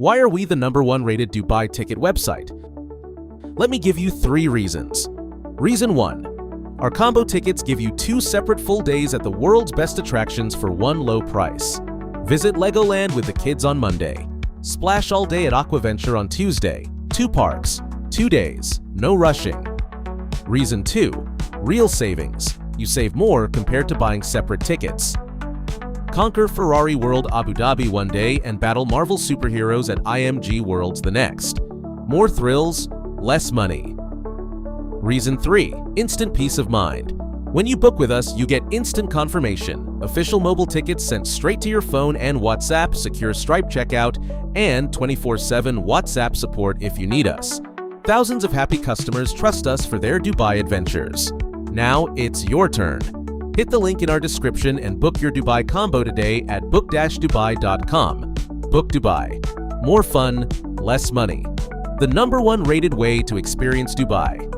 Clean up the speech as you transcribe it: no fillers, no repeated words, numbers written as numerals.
Why are we the #1 rated Dubai ticket website? Let me give you 3 reasons. Reason 1. Our combo tickets give you 2 separate full days at the world's best attractions for one low price. Visit LEGOLAND with the kids on Monday. Splash all day at Aquaventure on Tuesday. 2 parks, 2 days, no rushing. Reason 2. Real savings. You save more compared to buying separate tickets. Conquer Ferrari World Abu Dhabi one day and battle Marvel superheroes at IMG Worlds the next. More thrills, less money. Reason 3. Instant peace of mind. When you book with us, you get instant confirmation, official mobile tickets sent straight to your phone and WhatsApp, secure Stripe checkout, and 24/7 WhatsApp support if you need us. Thousands of happy customers trust us for their Dubai adventures. Now it's your turn. Hit the link in our description and book your Dubai combo today at book-dubai.com. Book Dubai. More fun, less money. The #1 rated way to experience Dubai.